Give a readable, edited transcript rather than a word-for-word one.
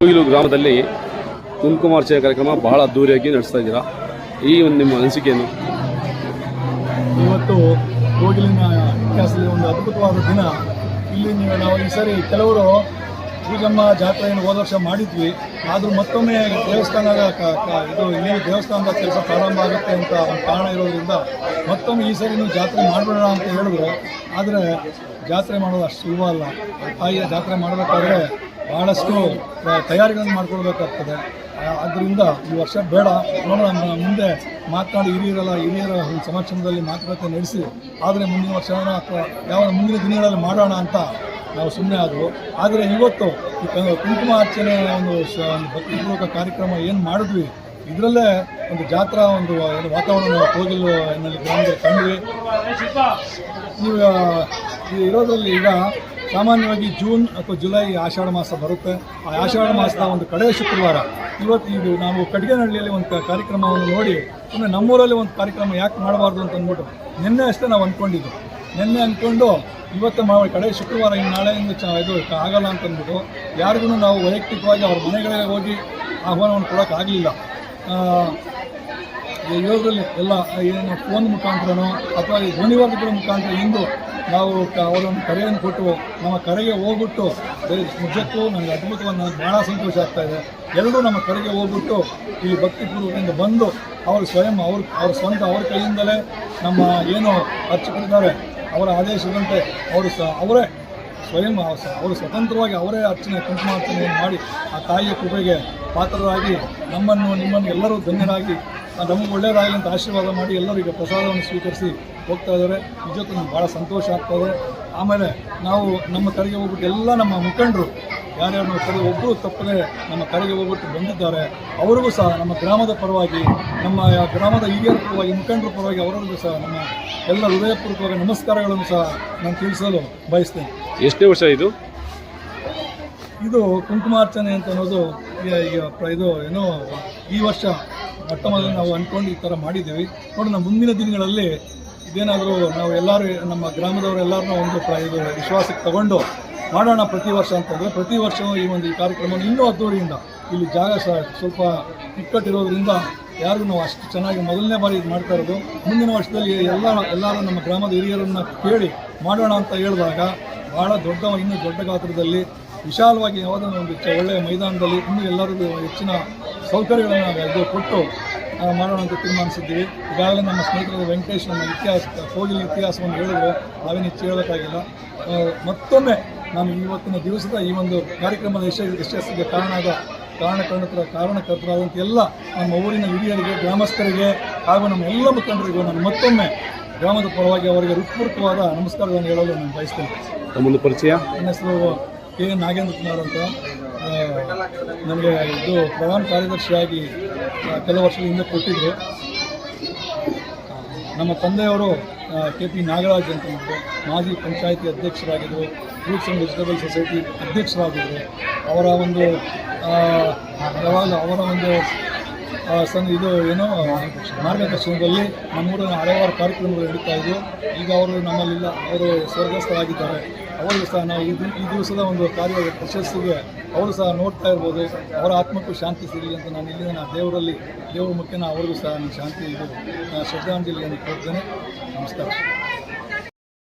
ಕೋಗಿಲು ಗ್ರಾಮದಲ್ಲಿ ಕುಂಕುಮಾರ್ಚನೆ ಕಾರ್ಯಕ್ರಮ ಬಹಳ ಅದ್ದೂರಿಯಾಗಿ ನಡೆಸ್ತಾ ಇದ್ದೀರಾ. ಈ ಒಂದು ನಿಮ್ಮ ಅನಿಸಿಕೆಯನ್ನು? ಇವತ್ತು ಕೋಗಿಲಿನ ಇತಿಹಾಸದಲ್ಲಿ ಒಂದು ಅದ್ಭುತವಾದ ದಿನ. ಇಲ್ಲಿ ನಾವು ಈ ಸರಿ ಕೆಲವರು ಪೂಜಮ್ಮ ಜಾತ್ರೆಯನ್ನು ಹೋದ ವರ್ಷ ಮಾಡಿದ್ವಿ, ಆದರೂ ಮತ್ತೊಮ್ಮೆ ದೇವಸ್ಥಾನದ ಇದು ಇಲ್ಲಿ ದೇವಸ್ಥಾನದ ಕೆಲಸ ಪ್ರಾರಂಭ ಆಗುತ್ತೆ ಅಂತ ಒಂದು ಕಾರಣ ಇರೋದ್ರಿಂದ ಮತ್ತೊಮ್ಮೆ ಈ ಸರಿ ನೀವು ಜಾತ್ರೆ ಮಾಡಬೇಡ ಅಂತ ಹೇಳಿದ್ರು. ಆದರೆ ಜಾತ್ರೆ ಮಾಡೋದು ಅಷ್ಟು ಸುಲಭ ಅಲ್ಲ. ತಾಯಿಯ ಜಾತ್ರೆ ಮಾಡಬೇಕಾದ್ರೆ ಭಾಳಷ್ಟು ತಯಾರಿಗಳನ್ನು ಮಾಡ್ಕೊಳ್ಬೇಕಾಗ್ತದೆ. ಆದ್ದರಿಂದ ಈ ವರ್ಷ ಬೇಡ, ನೋಡೋಣ ಮುಂದೆ ಮಾತನಾಡಿ ಹಿರಿಯರ ಸಮಕ್ಷಮದಲ್ಲಿ ಮಾತುಕತೆ ನಡೆಸಿ ಆದರೆ ಮುಂದಿನ ವರ್ಷ ಅಥವಾ ಯಾವ ಮುಂದಿನ ದಿನಗಳಲ್ಲಿ ಮಾಡೋಣ ಅಂತ ನಾವು ಸುಮ್ಮನೆ ಆದವು. ಆದರೆ ಇವತ್ತು ಈ ಕುಂಕುಮಾರ್ಚನೆ ಒಂದು ಭಕ್ತಿಪೂರ್ವಕ ಕಾರ್ಯಕ್ರಮ ಏನು ಮಾಡಿದ್ವಿ, ಇದರಲ್ಲೇ ಒಂದು ಜಾತ್ರಾ ಒಂದು ವಾತಾವರಣ ಕೋಗಿಲು ಎನ್ನಲ್ಲಿ ಗ್ರಾಮದಲ್ಲಿ ಕಂಡ್ವಿ. ನೀವು ಇರೋದ್ರಲ್ಲಿ ಈಗ ಸಾಮಾನ್ಯವಾಗಿ ಜೂನ್ ಅಥವಾ ಜುಲೈ ಆಷಾಢ ಮಾಸ ಬರುತ್ತೆ. ಆ ಆಷಾಢ ಮಾಸದ ಒಂದು ಕಡೆಯ ಶುಕ್ರವಾರ ಇವತ್ತು ಇದು ನಾವು ಕಡ್ಗೆನಹಳ್ಳಿಯಲ್ಲಿ ಒಂದು ಕಾರ್ಯಕ್ರಮವನ್ನು ನೋಡಿ ಸುಮ್ಮನೆ ನಮ್ಮೂರಲ್ಲಿ ಒಂದು ಕಾರ್ಯಕ್ರಮ ಯಾಕೆ ಮಾಡಬಾರ್ದು ಅಂತ ಅಂದ್ಬಿಟ್ಟು ನಿನ್ನೆ ಅಷ್ಟೇ ನಾವು ಅಂದ್ಕೊಂಡಿದ್ದು. ನಿನ್ನೆ ಅಂದ್ಕೊಂಡು ಇವತ್ತು ಕಡೆ ಶುಕ್ರವಾರ ಇನ್ನು ನಾಳೆಯಿಂದ ಇದು ಆಗಲ್ಲ ಅಂತ ಅಂದ್ಬಿಟ್ಟು ಯಾರಿಗೂ ನಾವು ವೈಯಕ್ತಿಕವಾಗಿ ಅವ್ರ ಮನೆಗಳಿಗೆ ಹೋಗಿ ಆಹ್ವಾನವನ್ನು ಕೊಡೋಕ್ಕಾಗಲಿಲ್ಲ. ಇರೋದ್ರಲ್ಲಿ ಎಲ್ಲ ಏನು ಫೋನ್ ಮುಖಾಂತರನೋ ಅಥವಾ ಈ ಧ್ವನಿವರ್ಧಕಗಳ ಮುಖಾಂತರ ಇಂದು ನಾವು ಅವರನ್ನು ಕರೆಯನ್ನು ಕೊಟ್ಟು ನಮ್ಮ ಕರೆಗೆ ಹೋಗ್ಬಿಟ್ಟು ನಿಜಕ್ಕೂ ನನಗೆ ಅದ್ಭುತವಾಗಿ ನನಗೆ ಭಾಳ ಸಂತೋಷ ಆಗ್ತಾಯಿದೆ. ಎಲ್ಲರೂ ನಮ್ಮ ಕರೆಗೆ ಹೋಗ್ಬಿಟ್ಟು ಇಲ್ಲಿ ಭಕ್ತಿಪೂರ್ವಕದಿಂದ ಬಂದು ಅವರು ಸ್ವಯಂ ಅವ್ರ ಸ್ವಂತ ಅವ್ರ ಕೈಯಿಂದಲೇ ನಮ್ಮ ಏನು ಅರ್ಚಕರಿದ್ದಾರೆ ಅವರ ಆದೇಶದಂತೆ ಅವರೇ ಸ್ವಯಂ ಅವರು ಸ್ವತಂತ್ರವಾಗಿ ಅವರೇ ಕುಂಕುಮಾರ್ಚನೆಯನ್ನು ಮಾಡಿ ಆ ತಾಯಿಯ ಕೃಪೆಗೆ ಪಾತ್ರರಾಗಿ ನಿಮ್ಮನ್ನು ಎಲ್ಲರೂ ಧನ್ಯರಾಗಿ ನಮಗೆ ಒಳ್ಳೆಯದಾಗಲಿ ಅಂತ ಆಶೀರ್ವಾದ ಮಾಡಿ ಎಲ್ಲರಿಗೆ ಪ್ರಸಾದವನ್ನು ಸ್ವೀಕರಿಸಿ ಹೋಗ್ತಾ ಇದ್ದಾರೆ. ನಿಜಕ್ಕೂ ನಮ್ಗೆ ಭಾಳ ಸಂತೋಷ ಆಗ್ತಾಯಿದೆ. ಆಮೇಲೆ ನಾವು ನಮ್ಮ ಕರೆಗೆ ಹೋಗ್ಬಿಟ್ಟು ಎಲ್ಲ ನಮ್ಮ ಮುಖಂಡರು ಯಾರ್ಯಾರು ನಮ್ಮ ಕರೆಗೆ ಒಬ್ಬರು ತಪ್ಪದೆ ನಮ್ಮ ಕರೆಗೆ ಹೋಗ್ಬಿಟ್ಟು ಬಂದಿದ್ದಾರೆ, ಅವರಿಗೂ ಸಹ ನಮ್ಮ ಗ್ರಾಮದ ಪರವಾಗಿ ನಮ್ಮ ಗ್ರಾಮದ ಹಿರಿಯರ ಪರವಾಗಿ ಮುಖಂಡರ ಪರವಾಗಿ ಅವರಿಗೂ ಸಹ ನಮ್ಮ ಎಲ್ಲ ಹೃದಯಪೂರ್ವಕವಾಗಿ ನಮಸ್ಕಾರಗಳನ್ನು ಸಹ ನಾನು ತಿಳಿಸಲು ಬಯಸ್ತೇನೆ. ಎಷ್ಟನೇ ವರ್ಷ ಇದು ಕುಂಕುಮಾರ್ಚನೆ ಅಂತ ಅನ್ನೋದು ಇದು ಏನೋ ಈ ವರ್ಷ ಮೊಟ್ಟ ಮೊದಲು ನಾವು ಅಂದ್ಕೊಂಡು ಈ ಥರ ಮಾಡಿದ್ದೀವಿ. ನೋಡಿ ನಮ್ಮ ಮುಂದಿನ ದಿನಗಳಲ್ಲಿ ಇದೇನಾದರೂ ನಾವು ಎಲ್ಲರೂ ನಮ್ಮ ಗ್ರಾಮದವರೆಲ್ಲರನ್ನೂ ಒಂದು ಇದು ವಿಶ್ವಾಸಕ್ಕೆ ತಗೊಂಡು ಮಾಡೋಣ ಪ್ರತಿ ವರ್ಷ ಅಂತಂದರೆ ಪ್ರತಿ ವರ್ಷವೂ ಈ ಕಾರ್ಯಕ್ರಮವನ್ನು ಇನ್ನೂ ಅದ್ದೂರಿಯಿಂದ ಇಲ್ಲಿ ಜಾಗ ಸಹ ಸ್ವಲ್ಪ ಇಕ್ಕಟ್ಟಿರೋದ್ರಿಂದ ಯಾರಿಗೂ ನಾವು ಅಷ್ಟು ಚೆನ್ನಾಗಿ ಮೊದಲನೇ ಬಾರಿ ಇದು ಮಾಡ್ತಾ ಇರೋದು. ಮುಂದಿನ ವರ್ಷದಲ್ಲಿ ಎಲ್ಲರೂ ನಮ್ಮ ಗ್ರಾಮದ ಹಿರಿಯರನ್ನು ಕೇಳಿ ಮಾಡೋಣ ಅಂತ ಹೇಳಿದಾಗ ಭಾಳ ಇನ್ನೂ ದೊಡ್ಡ ಗಾತ್ರದಲ್ಲಿ ವಿಶಾಲವಾಗಿ ಯಾವುದೋ ಒಂದು ಒಳ್ಳೆಯ ಮೈದಾನದಲ್ಲಿ ಇನ್ನೂ ಎಲ್ಲರಿಗೂ ಹೆಚ್ಚಿನ ಸೌಕರ್ಯಗಳನ್ನು ಕೊಟ್ಟು ಮಾಡೋಣ ಅಂತ ತೀರ್ಮಾನಿಸಿದ್ದೀವಿ. ಈಗಾಗಲೇ ನಮ್ಮ ಸ್ನೇಹಿತರಾದ ವೆಂಕಟೇಶ್ ನಮ್ಮ ಕೋಗಿಲ ಇತಿಹಾಸವನ್ನು ಹೇಳಿದ್ರು, ನಾವೇನು ಹೆಚ್ಚು ಹೇಳೋಕ್ಕಾಗಿಲ್ಲ. ಮತ್ತೊಮ್ಮೆ ನಾನು ಇವತ್ತಿನ ದಿವಸದ ಈ ಒಂದು ಕಾರ್ಯಕ್ರಮದ ಯಶಸ್ಸಿಗೆ ಕಾರಣಕರ್ತರಾದಂಥ ಎಲ್ಲ ನಮ್ಮ ಊರಿನ ಹಿರಿಯರಿಗೆ, ಗ್ರಾಮಸ್ಥರಿಗೆ ಹಾಗೂ ನಮ್ಮ ಎಲ್ಲ ಮುಖಂಡರಿಗೂ ನಾನು ಮತ್ತೊಮ್ಮೆ ಗ್ರಾಮದ ಪರವಾಗಿ ಅವರಿಗೆ ಹೃತ್ಪೂರ್ವಕವಾದ ನಮಸ್ಕಾರಗಳನ್ನು ಹೇಳಲು ನಾನು ಬಯಸ್ತೇನೆ. ತಮ್ಮದು ಪರಿಚಯ? ನನ್ನ ಹೆಸರು ಕೆ ನಾಗೇಂದ್ರ ಕುಮಾರ್ ಅಂತ. ನನಗೆ ಇದು ಪ್ರಧಾನ ಕಾರ್ಯದರ್ಶಿಯಾಗಿ ಕೆಲವು ವರ್ಷದ ಹಿಂದೆ ಕೊಟ್ಟಿದ್ದರು. ನಮ್ಮ ತಂದೆಯವರು KP ನಾಗರಾಜ್ ಅಂತ ಮಾಜಿ ಪಂಚಾಯಿತಿ ಅಧ್ಯಕ್ಷರಾಗಿದ್ದರು, ಫ್ರೂಟ್ಸ್ ಆ್ಯಂಡ್ ವೆಜಿಟೇಬಲ್ ಸೊಸೈಟಿ ಅಧ್ಯಕ್ಷರಾಗಿದ್ದರು. ಅವರ ಒಂದು ಇದು ಏನೋ ಮಾರ್ಗದರ್ಶನದಲ್ಲಿ ನಮ್ಮೂರಿನ ಹಲವಾರು ಕಾರ್ಯಕ್ರಮಗಳು ನಡೀತಾ ಇದ್ವು. ಈಗ ಅವರು ನಮ್ಮಲ್ಲಿಲ್ಲ, ಅವರು ಸ್ವರ್ಗಸ್ಥರಾಗಿದ್ದಾರೆ. ಅವರು ಸಹ ನಾವು ಈ ದಿವಸದ ಒಂದು ಕಾರ್ಯ ಯಶಸ್ಸಿಗೆ ಅವರು ಸಹ ನೋಡ್ತಾ ಇರ್ಬೋದು. ಅವರ ಆತ್ಮಕ್ಕೂ ಶಾಂತಿ ಸಿಗಲಿ ಅಂತ ನಾನು ಇಲ್ಲಿನ ದೇವರ ಮುಖ್ಯನ ಅವರಿಗೂ ಸಹ ನಾನು ಶಾಂತಿ ಶ್ರದ್ಧಾಂಜಲಿಯನ್ನು ಕೊಡ್ತೇನೆ. ನಮಸ್ಕಾರ.